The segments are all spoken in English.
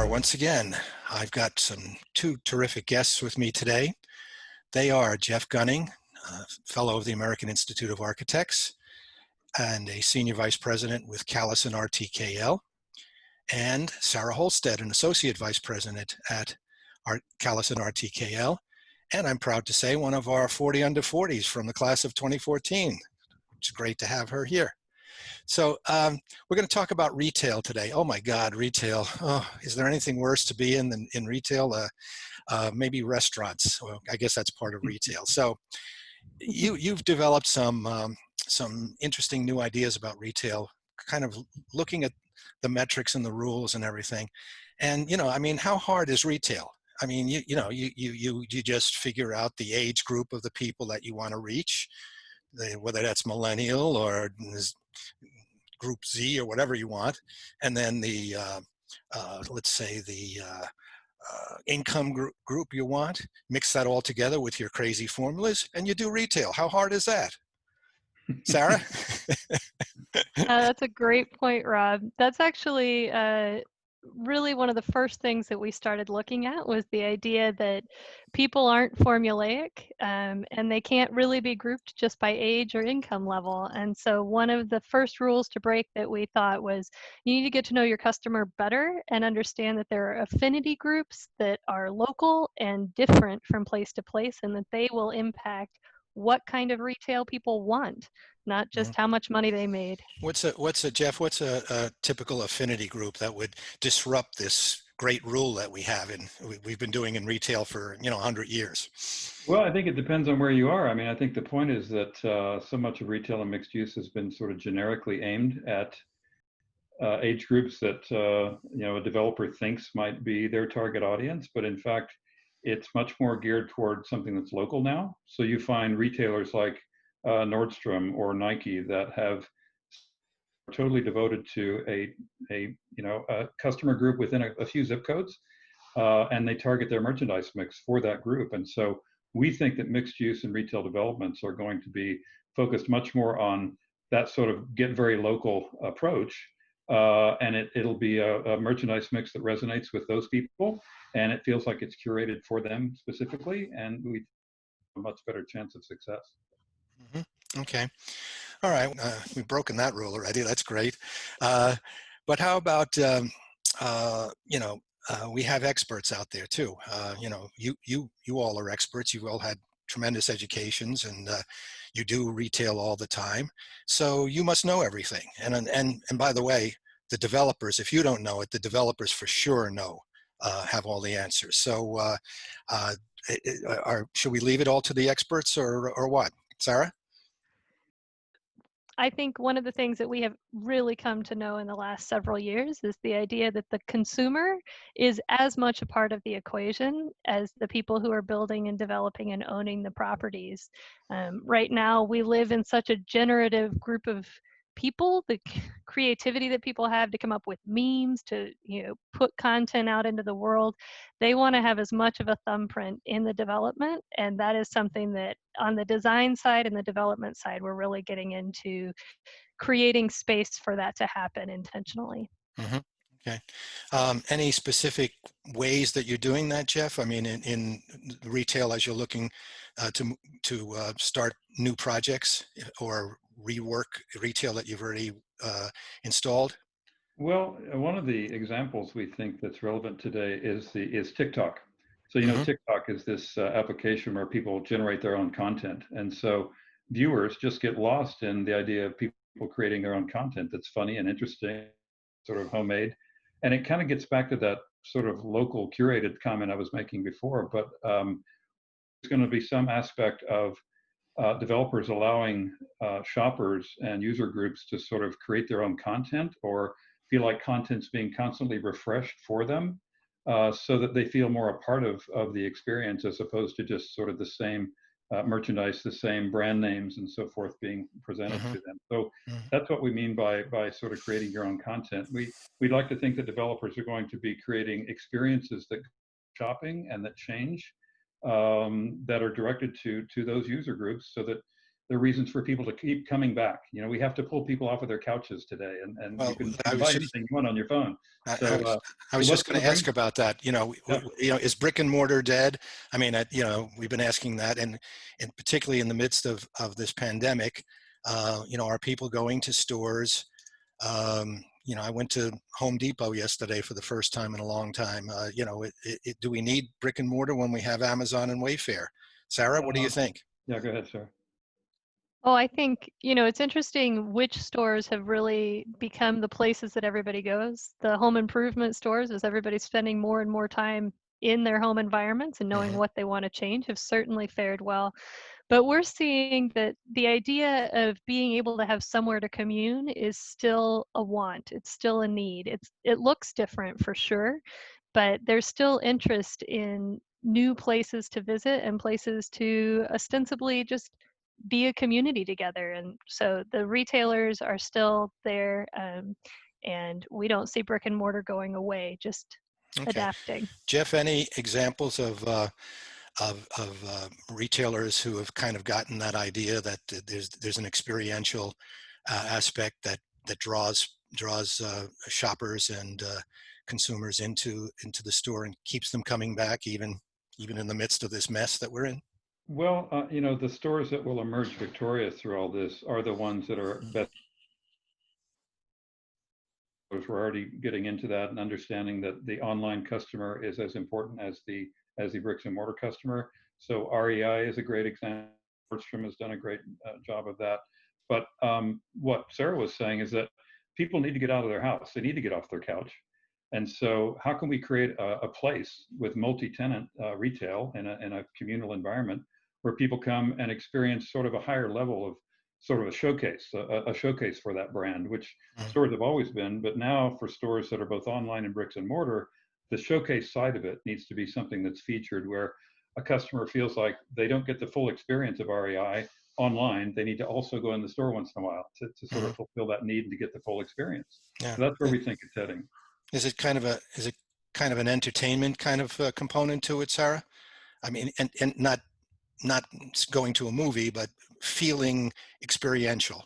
once again. I've got two terrific guests with me today. They are Jeff Gunning, fellow of the American Institute of Architects and a senior vice president with CallisonRTKL, and Sarah Holstedt, an associate vice president at CallisonRTKL, and I'm proud to say one of our 40 under 40s from the class of 2014. It's great to have her here. So we're going to talk about retail today. Oh my God, retail. Oh, is there anything worse to be in than in retail? Maybe restaurants. Well, I guess that's part of retail. So you've developed some interesting new ideas about retail, kind of looking at the metrics and the rules and everything. And I mean, how hard is retail? I mean, you just figure out the age group of the people that you want to reach, whether that's millennial or group Z or whatever you want, and then the let's say the income group you want, mix that all together with your crazy formulas, and you do retail. How hard is that? Sarah? That's a great point, Rob. That's actually really one of the first things that we started looking at was the idea that people aren't formulaic and they can't really be grouped just by age or income level. And so one of the first rules to break that we thought was you need to get to know your customer better and understand that there are affinity groups that are local and different from place to place, and that they will impact what kind of retail people want, not just how much money they made. Jeff, what's a typical affinity group that would disrupt this great rule that we have we've been doing in retail for 100 years? Well, I think it depends on where you are. I mean, I think the point is that so much of retail and mixed use has been sort of generically aimed at age groups that a developer thinks might be their target audience, but in fact it's much more geared toward something that's local now. So you find retailers like Nordstrom or Nike that have totally devoted to a customer group within a few zip codes, and they target their merchandise mix for that group. And so we think that mixed use and retail developments are going to be focused much more on that sort of get very local approach, and it'll be a merchandise mix that resonates with those people, and it feels like it's curated for them specifically, and we have a much better chance of success. Mm-hmm. Okay. All right. We've broken that rule already. That's great. But how about, we have experts out there too. You all are experts. You've all had tremendous educations, and you do retail all the time. So you must know everything. And by the way, the developers, if you don't know it, the developers for sure have all the answers. So should we leave it all to the experts or what? Sarah? I think one of the things that we have really come to know in the last several years is the idea that the consumer is as much a part of the equation as the people who are building and developing and owning the properties. Right now, we live in such a generative group of people, the creativity that people have to come up with memes, to put content out into the world. They want to have as much of a thumbprint in the development, and that is something that on the design side and the development side, we're really getting into creating space for that to happen intentionally. Mm-hmm. Okay. Any specific ways that you're doing that, Jeff? I mean, in retail, as you're looking to start new projects or rework retail that you've already installed? Well, one of the examples we think that's relevant today is TikTok. So, Mm-hmm. TikTok is this application where people generate their own content. And so viewers just get lost in the idea of people creating their own content that's funny and interesting, sort of homemade. And it kind of gets back to that sort of local curated comment I was making before, but there's going to be some aspect of developers allowing shoppers and user groups to sort of create their own content or feel like content's being constantly refreshed for them, so that they feel more a part of the experience as opposed to just sort of the same merchandise, the same brand names and so forth being presented Mm-hmm. to them. So Mm-hmm. that's what we mean by sort of creating your own content. We'd like to think that developers are going to be creating experiences that shopping and that change, that are directed to those user groups, so that there are reasons for people to keep coming back. You know, we have to pull people off of their couches today, and Well, you can I was buy just anything you want on your phone. I, I So, was I so was what's just the going to ask brain? about that. Yeah. Is brick and mortar dead? I mean, we've been asking that, and particularly in the midst of this pandemic, are people going to stores? I went to Home Depot yesterday for the first time in a long time. Do we need brick and mortar when we have Amazon and Wayfair? Sarah, what do you think? Yeah, go ahead, sir. Oh, I think, it's interesting which stores have really become the places that everybody goes. The home improvement stores, as everybody's spending more and more time in their home environments and knowing Mhm. what they want to change, have certainly fared well. But we're seeing that the idea of being able to have somewhere to commune is still a want. It's still a need. It looks different for sure, but there's still interest in new places to visit and places to ostensibly just be a community together. And so the retailers are still there, and we don't see brick and mortar going away, just Okay. adapting. Jeff, any examples of retailers who have kind of gotten that idea that there's an experiential aspect that draws shoppers and consumers into the store and keeps them coming back even in the midst of this mess that we're in? Well, the stores that will emerge victorious through all this are the ones that are best. We're already getting into that and understanding that the online customer is as important as the bricks and mortar customer. So REI is a great example. Nordstrom has done a great job of that. But what Sarah was saying is that people need to get out of their house. They need to get off their couch. And so how can we create a place with multi-tenant retail in a communal environment where people come and experience sort of a higher level of sort of a showcase for that brand, which stores have always been, but now for stores that are both online and bricks and mortar, the showcase side of it needs to be something that's featured where a customer feels like they don't get the full experience of REI online. They need to also go in the store once in a while to sort of fulfill that need and to get the full experience. Yeah. So that's where we think it's heading. Is it kind of an entertainment kind of component to it, Sarah? I mean, and not going to a movie, but feeling experiential.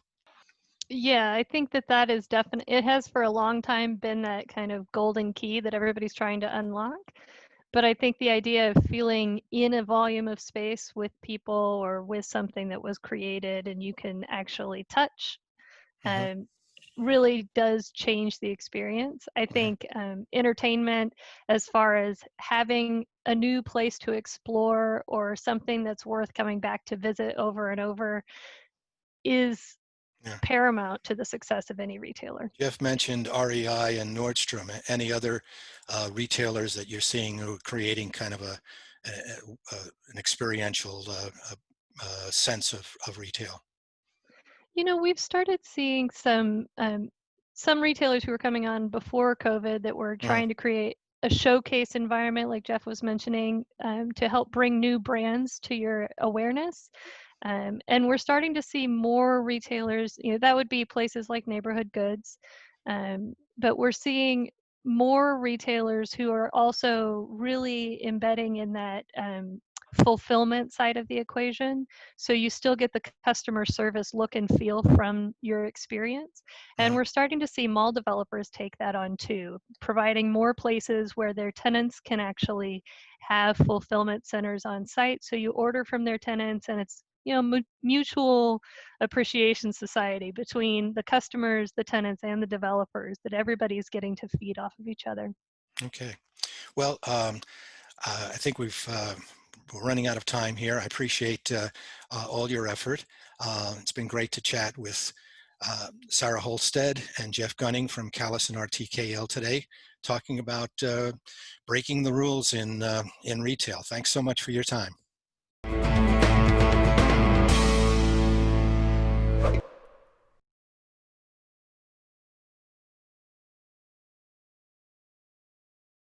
Yeah, I think that is definite. It has for a long time been that kind of golden key that everybody's trying to unlock. But I think the idea of feeling in a volume of space with people or with something that was created and you can actually touch, really does change the experience. I think entertainment, as far as having a new place to explore or something that's worth coming back to visit over and over, is Yeah. paramount to the success of any retailer. Jeff mentioned REI and Nordstrom. Any other retailers that you're seeing who are creating kind of an experiential sense of retail? We've started seeing some retailers who were coming on before COVID that were trying to create a showcase environment, like Jeff was mentioning, to help bring new brands to your awareness. And we're starting to see more retailers, that would be places like neighborhood goods. But we're seeing more retailers who are also really embedding in that fulfillment side of the equation. So you still get the customer service look and feel from your experience. And we're starting to see mall developers take that on too, providing more places where their tenants can actually have fulfillment centers on site. So you order from their tenants and it's mutual appreciation society between the customers, the tenants, and the developers, that everybody's getting to feed off of each other. Okay. Well, I think we're running out of time here. I appreciate all your effort. It's been great to chat with Sarah Holstedt and Jeff Gunning from CallisonRTKL today, talking about breaking the rules in retail. Thanks so much for your time.